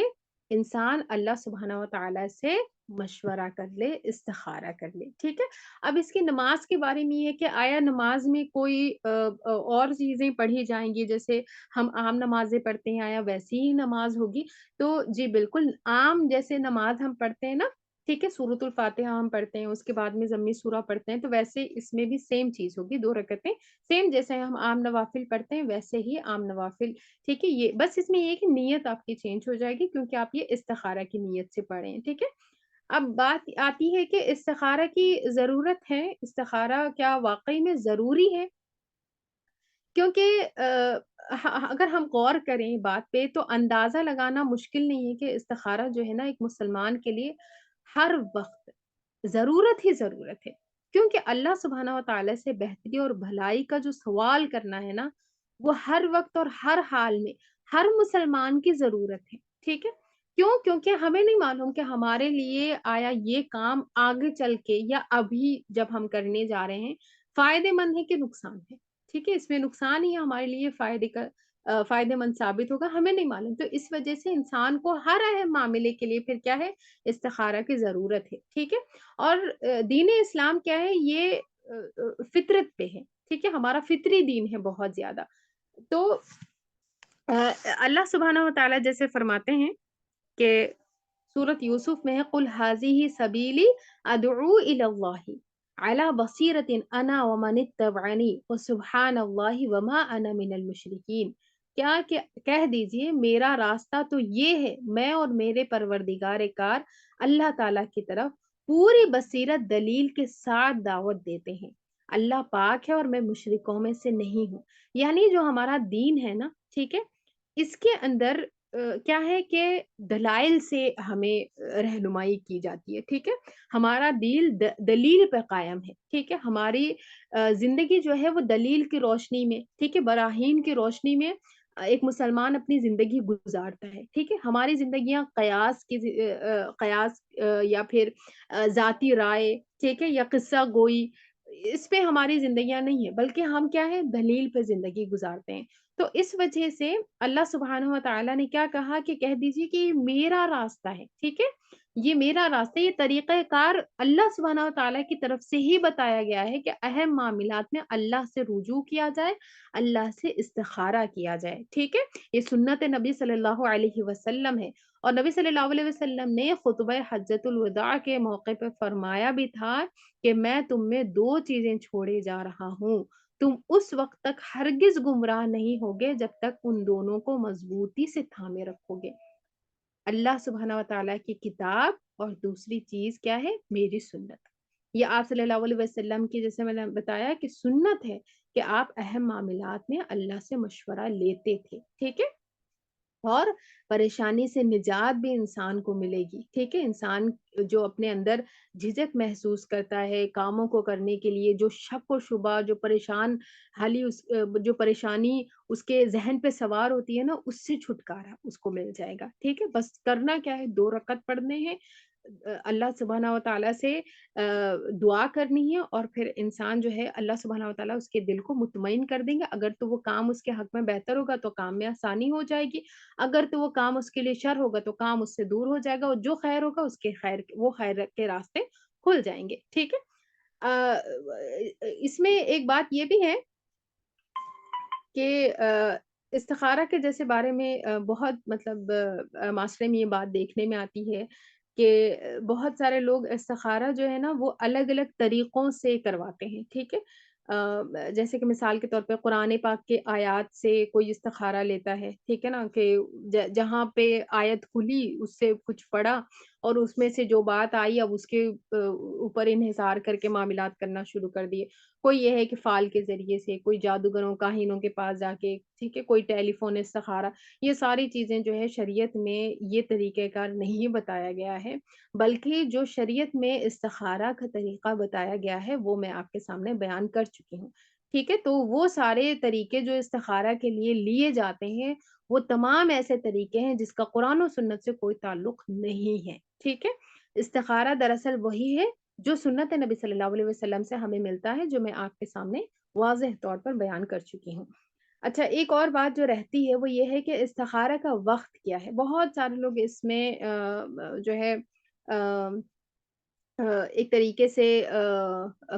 انسان اللہ سبحانہ و تعالیٰ سے مشورہ کر لے، استخارہ کر لے، ٹھیک ہے، اب اس کی نماز کے بارے میں یہ کہ آیا نماز میں کوئی اور چیزیں پڑھی جائیں گی جیسے ہم عام نمازیں پڑھتے ہیں، آیا ویسی ہی نماز ہوگی؟ تو جی بالکل عام جیسے نماز ہم پڑھتے ہیں نا، ٹھیک ہے، سورۃ الفاتحہ ہم پڑھتے ہیں، اس کے بعد میں ضمی سورہ پڑھتے ہیں، تو ویسے اس میں بھی سیم چیز ہوگی، 2 رکعتیں، سیم جیسے ہم عام نوافل پڑھتے ہیں ویسے ہی عام نوافل، ٹھیک ہے، یہ بس اس میں یہ ہے کہ نیت آپ کی چینج ہو جائے گی کیونکہ آپ یہ استخارہ کی نیت سے پڑھے ہیں، ٹھیک ہے، اب بات آتی ہے کہ استخارہ کی ضرورت ہے، استخارہ کیا واقعی میں ضروری ہے؟ کیونکہ اگر ہم غور کریں بات پہ تو اندازہ لگانا مشکل نہیں ہے کہ استخارہ جو ہے نا ایک مسلمان کے لیے ہر وقت ضرورت ہی ضرورت ہے، کیونکہ اللہ سبحانہ و تعالیٰ سے بہتری اور بھلائی کا جو سوال کرنا ہے نا وہ ہر وقت اور ہر حال میں ہر مسلمان کی ضرورت ہے، ٹھیک ہے، کیوں؟ کیونکہ ہمیں نہیں معلوم کہ ہمارے لیے آیا یہ کام آگے چل کے یا ابھی جب ہم کرنے جا رہے ہیں فائدے مند ہے کہ نقصان ہے، ٹھیک ہے، اس میں نقصان ہی ہمارے لیے فائدے مند ثابت ہوگا ہمیں نہیں معلوم، تو اس وجہ سے انسان کو ہر اہم معاملے کے لیے پھر کیا ہے استخارہ کی ضرورت ہے، ٹھیک ہے، اور دین اسلام کیا ہے یہ فطرت پہ ہے، ٹھیک ہے، ہمارا فطری دین ہے بہت زیادہ، تو اللہ سبحانہ و تعالیٰ جیسے فرماتے ہیں کہ سورۃ یوسف میں ہے قل هذه سبیلی ادعو الی اللہ علی بصیرۃ انا ومن اتبعنی وسبحان اللہ وما انا من المشرکین، کہہ دیجئے میرا راستہ تو یہ ہے، میں اور میرے پروردگار کار اللہ تعالیٰ کی طرف پوری بصیرت دلیل کے ساتھ دعوت دیتے ہیں، اللہ پاک ہے اور میں مشرکوں میں سے نہیں ہوں، یعنی جو ہمارا دین ہے نا، ٹھیک ہے، اس کے اندر کیا ہے کہ دلائل سے ہمیں رہنمائی کی جاتی ہے، ٹھیک ہے، ہمارا دلیل پہ قائم ہے، ٹھیک ہے، ہماری زندگی جو ہے وہ دلیل کی روشنی میں، ٹھیک ہے، براہین کی روشنی میں ایک مسلمان اپنی زندگی گزارتا ہے، ٹھیک ہے، ہماری زندگیاں قیاس یا پھر ذاتی رائے، ٹھیک ہے، یا قصہ گوئی، اس پہ ہماری زندگیاں نہیں ہے بلکہ ہم کیا ہے دلیل پہ زندگی گزارتے ہیں، تو اس وجہ سے اللہ سبحانہ و تعالیٰ نے کیا کہا کہ کہہ دیجیے کہ یہ میرا راستہ ہے، ٹھیک ہے، یہ میرا راستہ، یہ طریقہ کار اللہ سبحانہ و تعالیٰ کی طرف سے ہی بتایا گیا ہے کہ اہم معاملات میں اللہ سے رجوع کیا جائے، اللہ سے استخارہ کیا جائے، ٹھیک ہے، یہ سنت نبی صلی اللہ علیہ وسلم ہے، اور نبی صلی اللہ علیہ وسلم نے خطبہ حجۃ الوداع کے موقع پہ فرمایا بھی تھا کہ میں تم میں 2 چیزیں چھوڑے جا رہا ہوں، تم اس وقت تک ہرگز گمراہ نہیں ہوگے جب تک ان دونوں کو مضبوطی سے تھامے رکھو گے، اللہ سبحانہ و تعالیٰ کی کتاب اور دوسری چیز کیا ہے میری سنت، یہ آپ صلی اللہ علیہ وسلم کی جیسے میں نے بتایا کہ سنت ہے کہ آپ اہم معاملات میں اللہ سے مشورہ لیتے تھے، ٹھیک ہے؟ اور پریشانی سے نجات بھی انسان کو ملے گی، ٹھیک ہے؟ انسان جو اپنے اندر جھجک محسوس کرتا ہے کاموں کو کرنے کے لیے، جو شک و شبہ، جو پریشان حالی جو پریشانی اس کے ذہن پہ سوار ہوتی ہے نا، اس سے چھٹکارا اس کو مل جائے گا، ٹھیک ہے؟ بس کرنا کیا ہے 2 رکعت پڑھنے ہیں، اللہ سبحانہ و تعالیٰ سے دعا کرنی ہے اور پھر انسان جو ہے اللہ سبحانہ و تعالیٰ اس کے دل کو مطمئن کر دیں گے، اگر تو وہ کام اس کے حق میں بہتر ہوگا تو کام میں آسانی ہو جائے گی، اگر تو وہ کام اس کے لیے شر ہوگا تو کام اس سے دور ہو جائے گا اور جو خیر ہوگا اس کے وہ خیر کے راستے کھل جائیں گے، ٹھیک ہے؟ اس میں ایک بات یہ بھی ہے کہ استخارہ کے جیسے بارے میں بہت مطلب معاشرے میں یہ بات دیکھنے میں آتی ہے کہ بہت سارے لوگ استخارہ جو ہے نا وہ الگ-الگ طریقوں سے کرواتے ہیں، ٹھیک ہے؟ جیسے کہ مثال کے طور پہ قرآن پاک کے آیات سے کوئی استخارہ لیتا ہے، ٹھیک ہے نا؟ کہ جہاں پہ آیت کھلی اس سے کچھ پڑھا اور اس میں سے جو بات آئی اب اس کے اوپر انحصار کر کے معاملات کرنا شروع کر دیے۔ کوئی یہ ہے کہ فال کے ذریعے سے، کوئی جادوگروں، کاہنوں کے پاس جا کے، ٹھیک ہے، کوئی ٹیلی فون استخارہ، یہ ساری چیزیں جو ہے شریعت میں یہ طریقہ کار نہیں بتایا گیا ہے، بلکہ جو شریعت میں استخارہ کا طریقہ بتایا گیا ہے، وہ میں آپ کے سامنے بیان کر چکی ہوں، ٹھیک ہے؟ تو وہ سارے طریقے جو استخارہ کے لیے لیے جاتے ہیں، وہ تمام ایسے طریقے ہیں جس کا قرآن و سنت سے کوئی تعلق نہیں ہے، ٹھیک ہے؟ استخارہ دراصل وہی ہے جو سنت نبی صلی اللہ علیہ وسلم سے ہمیں ملتا ہے، جو میں آپ کے سامنے واضح طور پر بیان کر چکی ہوں۔ اچھا ایک اور بات جو رہتی ہے وہ یہ ہے کہ استخارہ کا وقت کیا ہے؟ بہت سارے لوگ اس میں جو ہے آ ایک طریقے سے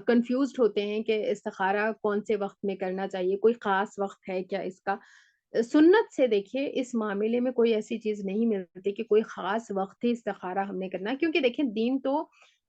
کنفیوزڈ ہوتے ہیں کہ استخارہ کون سے وقت میں کرنا چاہیے، کوئی خاص وقت ہے کیا اس کا؟ سنت سے دیکھیے اس معاملے میں کوئی ایسی چیز نہیں ملتی کہ کوئی خاص وقت ہی استخارہ ہم نے کرنا ہے کیونکہ دیکھیں دین تو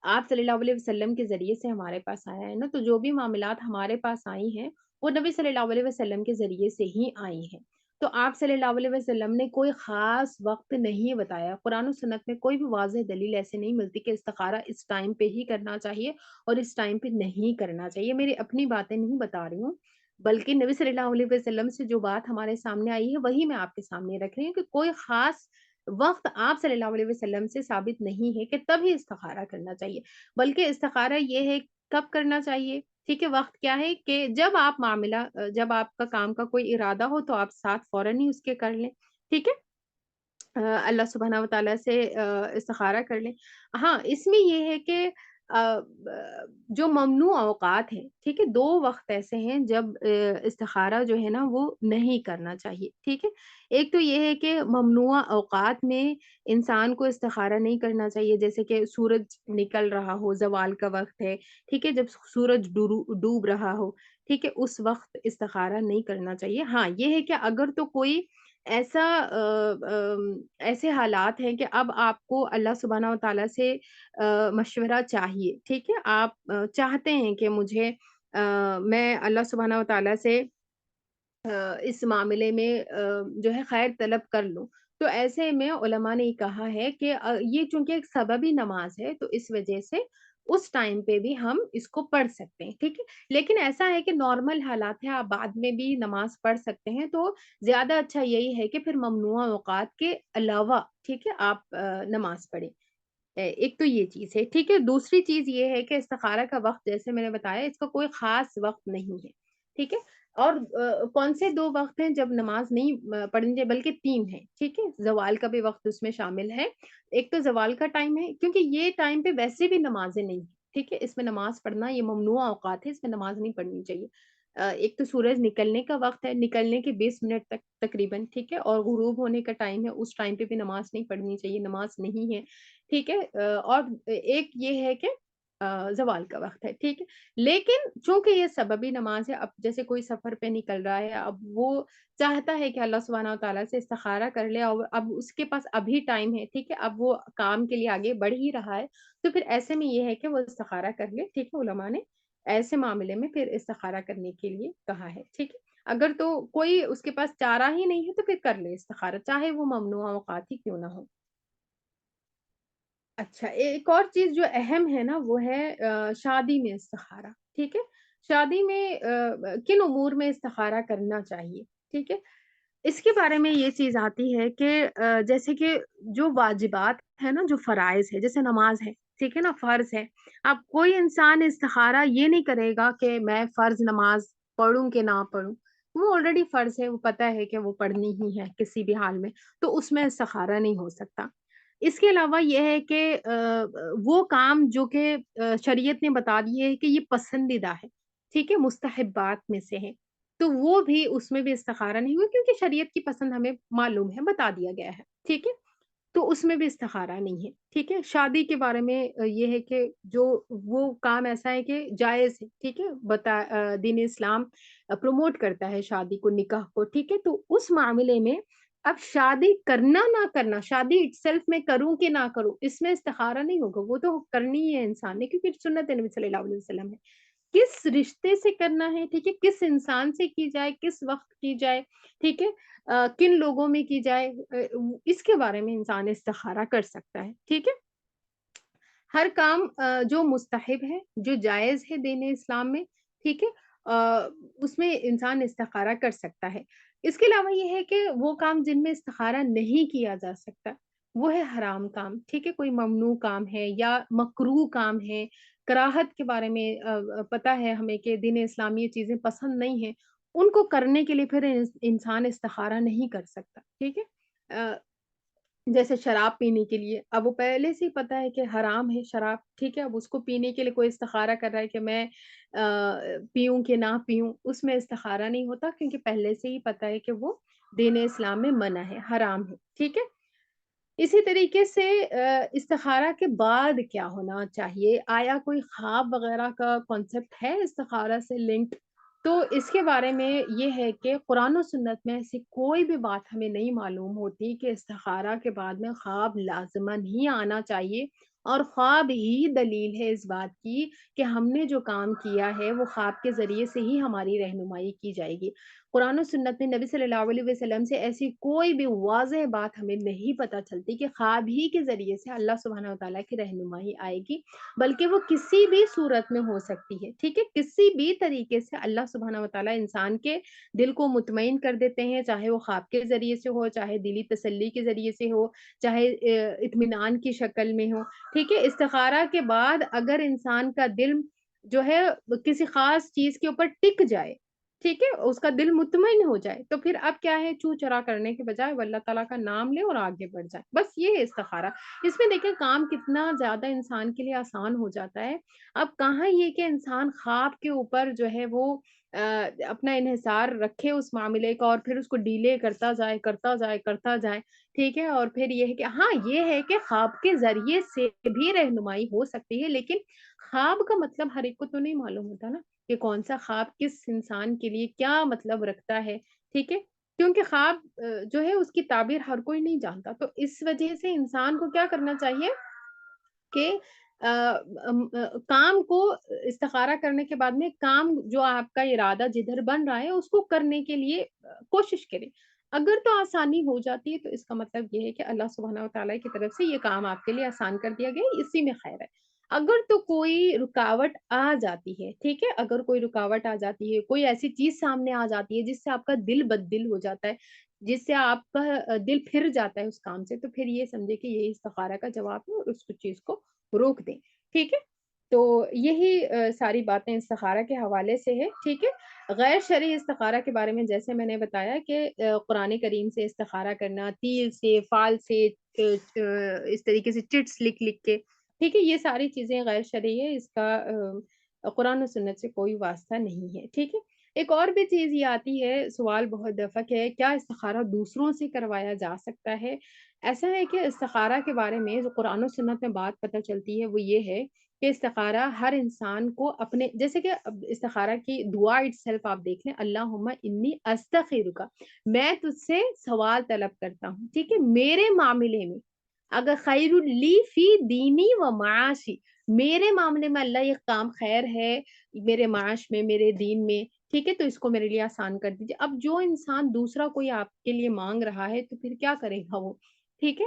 آپ صلی اللہ علیہ وسلم کے ذریعے سے ہمارے پاس آیا ہے نا، تو جو بھی معاملات ہمارے پاس آئی ہیں، وہ نبی صلی اللہ علیہ وسلم کے ذریعے سے ہی آئی ہیں۔ تو آپ صلی اللہ علیہ وسلم نے کوئی خاص وقت نہیں بتایا، قرآن و سنت میں کوئی بھی واضح دلیل ایسے نہیں ملتی کہ استخارہ اس ٹائم پہ ہی کرنا چاہیے اور اس ٹائم پہ نہیں کرنا چاہیے۔ میری اپنی باتیں نہیں بتا رہی ہوں، بلکہ نبی صلی اللہ علیہ وسلم سے جو بات ہمارے سامنے آئی ہے وہی میں آپ کے سامنے رکھ رہی ہوں کہ کوئی خاص وقت آپ صلی اللہ علیہ وسلم سے ثابت نہیں ہے کہ تبھی استخارہ کرنا چاہیے، بلکہ استخارہ یہ ہے کب کرنا چاہیے، ٹھیک ہے؟ وقت کیا ہے کہ جب آپ معاملہ جب آپ کا کام کا کوئی ارادہ ہو تو آپ ساتھ فوراً ہی اس کے کر لیں، ٹھیک ہے؟ اللہ سبحانہ و تعالیٰ سے استخارہ کر لیں۔ ہاں، اس میں یہ ہے کہ ب جو ممنوع اوقات ہیں، ٹھیک ہے؟ 2 وقت ایسے ہیں جب استخارہ جو ہے نا وہ نہیں کرنا چاہیے، ٹھیک ہے؟ ایک تو یہ ہے کہ ممنوع اوقات میں انسان کو استخارہ نہیں کرنا چاہیے جیسے کہ سورج نکل رہا ہو، زوال کا وقت ہے، ٹھیک ہے؟ جب سورج ڈوب رہا ہو، ٹھیک ہے؟ اس وقت استخارہ نہیں کرنا چاہیے۔ ہاں، یہ ہے کہ اگر تو کوئی ایسا ایسے حالات ہیں کہ اب آپ کو اللہ سبحانہ و تعالیٰ سے مشورہ چاہیے، ٹھیک ہے؟ آپ چاہتے ہیں کہ مجھے میں اللہ سبحانہ و تعالیٰ سے اس معاملے میں جو ہے خیر طلب کر لوں۔ تو ایسے میں علماء نے یہ کہا ہے کہ یہ چونکہ ایک سببی نماز ہے تو اس وجہ سے اس ٹائم پہ بھی ہم اس کو پڑھ سکتے ہیں، ٹھیک ہے؟ لیکن ایسا ہے کہ نارمل حالات ہیں، آپ بعد میں بھی نماز پڑھ سکتے ہیں، تو زیادہ اچھا یہی ہے کہ پھر ممنوع اوقات کے علاوہ، ٹھیک ہے، آپ نماز پڑھیں۔ ایک تو یہ چیز ہے، ٹھیک ہے؟ دوسری چیز یہ ہے کہ استخارہ کا وقت جیسے میں نے بتایا اس کا کوئی خاص وقت نہیں ہے، ٹھیک ہے؟ اور کون سے 2 وقت ہیں جب نماز نہیں پڑھنی چاہیے بلکہ 3 ہیں، ٹھیک ہے؟ زوال کا بھی وقت اس میں شامل ہے۔ ایک تو زوال کا ٹائم ہے کیونکہ یہ ٹائم پہ ویسے بھی نمازیں نہیں ہیں، ٹھیک ہے؟ اس میں نماز پڑھنا یہ ممنوع اوقات ہے، اس میں نماز نہیں پڑھنی چاہیے۔ ایک تو سورج نکلنے کا وقت ہے، نکلنے کے 20 منٹ تک تقریباً، ٹھیک ہے؟ اور غروب ہونے کا ٹائم ہے، اس ٹائم پہ بھی نماز نہیں پڑھنی چاہیے، نماز نہیں ہے، ٹھیک ہے؟ اور ایک یہ ہے کہ زوال کا وقت ہے، ٹھیک ہے؟ لیکن چونکہ یہ سببی نماز ہے، اب جیسے کوئی سفر پہ نکل رہا ہے، اب وہ چاہتا ہے کہ اللہ سبحانہ و تعالیٰ سے استخارہ کر لے اور اب اس کے پاس ابھی ٹائم ہے، ٹھیک ہے؟ اب وہ کام کے لیے آگے بڑھ ہی رہا ہے، تو پھر ایسے میں یہ ہے کہ وہ استخارہ کر لے، ٹھیک ہے؟ علماء نے ایسے معاملے میں پھر استخارہ کرنے کے لیے کہا ہے، ٹھیک ہے؟ اگر تو کوئی اس کے پاس چارہ ہی نہیں ہے تو پھر کر لے استخارہ، چاہے وہ ممنوع اوقات ہی کیوں نہ ہو۔ اچھا، ایک اور چیز جو اہم ہے نا وہ ہے شادی میں استخارہ، ٹھیک ہے؟ شادی میں کن امور میں استخارہ کرنا چاہیے، ٹھیک ہے؟ اس کے بارے میں یہ چیز آتی ہے کہ جیسے کہ جو واجبات ہے نا، جو فرائض ہے، جیسے نماز ہے، ٹھیک ہے نا؟ فرض ہے۔ اب کوئی انسان استخارہ یہ نہیں کرے گا کہ میں فرض نماز پڑھوں کہ نہ پڑھوں، وہ آلریڈی فرض ہے، وہ پتہ ہے کہ وہ پڑھنی ہی ہے کسی بھی حال میں، تو اس میں استخارہ نہیں ہو سکتا۔ اس کے علاوہ یہ ہے کہ وہ کام جو کہ شریعت نے بتا دی ہے کہ یہ پسندیدہ ہے، ٹھیک ہے؟ مستحبات میں سے ہے، تو وہ بھی اس میں بھی استخارہ نہیں ہوا کیونکہ شریعت کی پسند ہمیں معلوم ہے، بتا دیا گیا ہے، ٹھیک ہے؟ تو اس میں بھی استخارہ نہیں ہے، ٹھیک ہے؟ شادی کے بارے میں یہ ہے کہ جو وہ کام ایسا ہے کہ جائز ہے، ٹھیک ہے؟ دین اسلام پروموٹ کرتا ہے شادی کو، نکاح کو، ٹھیک ہے؟ تو اس معاملے میں اب شادی کرنا نہ کرنا، شادی اٹسیلف میں کروں کہ نہ کروں، اس میں استخارہ نہیں ہوگا، وہ تو کرنی ہی ہے انسان نے کیونکہ سنت نبی صلی اللہ علیہ وسلم ہے۔ کس رشتے سے کرنا ہے، ٹھیک ہے؟ کس انسان سے کی جائے، کس وقت کی جائے، ٹھیک ہے؟ کن لوگوں میں کی جائے، اس کے بارے میں انسان استخارہ کر سکتا ہے، ٹھیک ہے؟ ہر کام جو مستحب ہے، جو جائز ہے دین اسلام میں، ٹھیک ہے؟ اس میں انسان استخارہ کر سکتا ہے۔ اس کے علاوہ یہ ہے کہ وہ کام جن میں استخارہ نہیں کیا جا سکتا، وہ ہے حرام کام، ٹھیک ہے؟ کوئی ممنوع کام ہے یا مکروہ کام ہے، کراہت کے بارے میں پتہ ہے ہمیں کہ دین اسلام یہ چیزیں پسند نہیں ہیں، ان کو کرنے کے لیے پھر انسان استخارہ نہیں کر سکتا، ٹھیک ہے؟ آ جیسے شراب پینے کے لیے، اب وہ پہلے سے ہی پتہ ہے کہ حرام ہے شراب، ٹھیک ہے؟ اب اس کو پینے کے لیے کوئی استخارہ کر رہا ہے کہ میں پیوں کہ نہ پیوں، اس میں استخارہ نہیں ہوتا کیونکہ پہلے سے ہی پتہ ہے کہ وہ دین اسلام میں منع ہے، حرام ہے، ٹھیک ہے؟ اسی طریقے سے استخارہ کے بعد کیا ہونا چاہیے؟ آیا کوئی خواب وغیرہ کا کانسیپٹ ہے استخارہ سے لنکڈ؟ تو اس کے بارے میں یہ ہے کہ قرآن و سنت میں ایسی کوئی بھی بات ہمیں نہیں معلوم ہوتی کہ استخارہ کے بعد میں خواب لازماً ہی آنا چاہیے، اور خواب ہی دلیل ہے اس بات کی کہ ہم نے جو کام کیا ہے وہ خواب کے ذریعے سے ہی ہماری رہنمائی کی جائے گی۔ قرآن و سنت میں نبی صلی اللہ علیہ وسلم سے ایسی کوئی بھی واضح بات ہمیں نہیں پتہ چلتی کہ خواب ہی کے ذریعے سے اللہ سبحانہ وتعالیٰ کی رہنمائی آئے گی، بلکہ وہ کسی بھی صورت میں ہو سکتی ہے، ٹھیک ہے؟ کسی بھی طریقے سے اللہ سبحانہ وتعالیٰ انسان کے دل کو مطمئن کر دیتے ہیں، چاہے وہ خواب کے ذریعے سے ہو، چاہے دلی تسلی کے ذریعے سے ہو، چاہے اطمینان کی شکل میں ہو، ٹھیک ہے؟ استخارہ کے بعد اگر انسان کا دل جو ہے کسی خاص چیز کے اوپر ٹک جائے، ٹھیک ہے؟ اس کا دل مطمئن ہو جائے، تو پھر اب کیا ہے، چوں چرا کرنے کے بجائے وہ اللہ تعالیٰ کا نام لے اور آگے بڑھ جائے، بس یہ ہے استخارہ۔ اس میں دیکھیں کام کتنا زیادہ انسان کے لیے آسان ہو جاتا ہے۔ اب کہاں یہ کہ انسان خواب کے اوپر جو ہے وہ اپنا انحصار رکھے اس معاملے کا اور پھر اس کو ڈیلے کرتا جائے، کرتا جائے، کرتا جائے، ٹھیک ہے؟ اور پھر یہ ہے کہ ہاں، یہ ہے کہ خواب کے ذریعے سے بھی رہنمائی ہو سکتی ہے، لیکن خواب کا مطلب ہر ایک کو تو نہیں معلوم ہوتا نا کہ کون سا خواب کس انسان کے لیے کیا مطلب رکھتا ہے، ٹھیک ہے؟ کیونکہ خواب جو ہے اس کی تعبیر ہر کوئی نہیں جانتا، تو اس وجہ سے انسان کو کیا کرنا چاہیے کہ کام کو استخارہ کرنے کے بعد میں کام جو آپ کا ارادہ جدھر بن رہا ہے اس کو کرنے کے لیے کوشش کریں۔ اگر تو آسانی ہو جاتی ہے تو اس کا مطلب یہ ہے کہ اللہ سبحانہ وتعالیٰ کی طرف سے یہ کام آپ کے لیے آسان کر دیا گیا ہے، اسی میں خیر ہے۔ اگر تو کوئی رکاوٹ آ جاتی ہے، ٹھیک ہے؟ اگر کوئی رکاوٹ آ جاتی ہے، کوئی ایسی چیز سامنے آ جاتی ہے جس سے آپ کا دل بددل ہو جاتا ہے، جس سے آپ کا دل پھر جاتا ہے اس کام سے، تو پھر یہ سمجھے کہ یہ استخارہ کا جواب ہے اور اس کو چیز کو روک دیں، ٹھیک ہے؟ تو یہی ساری باتیں استخارہ کے حوالے سے ہے، ٹھیک ہے؟ غیر شرعی استخارہ کے بارے میں جیسے میں نے بتایا کہ قرآن کریم سے استخارہ کرنا، تیل سے، فال سے، اس طریقے سے چٹس لکھ لکھ کے، ٹھیک ہے؟ یہ ساری چیزیں غیر شرعی ہے، اس کا قرآن و سنت سے کوئی واسطہ نہیں ہے، ٹھیک ہے؟ ایک اور بھی چیز یہ آتی ہے، سوال بہت دفعہ کہ کیا استخارہ دوسروں سے کروایا جا سکتا ہے؟ ایسا ہے کہ استخارہ کے بارے میں جو قرآن و سنت میں بات پتہ چلتی ہے وہ یہ ہے کہ استخارہ ہر انسان کو اپنے جیسے کہ اب استخارہ کی دعا اٹسیلف آپ دیکھ لیں، اللہم انی استخیرک، میں تجھ سے سوال طلب کرتا ہوں، ٹھیک ہے؟ میرے معاملے میں اگر خیر لی فی دینی و معاشی، میرے معاملے میں اللہ یہ کام خیر ہے میرے معاش میں، میرے دین میں، ٹھیک ہے؟ تو اس کو میرے لیے آسان کر دیجیے۔ اب جو انسان دوسرا کوئی آپ کے لیے مانگ رہا ہے تو پھر کیا کرے گا وہ، ٹھیک ہے؟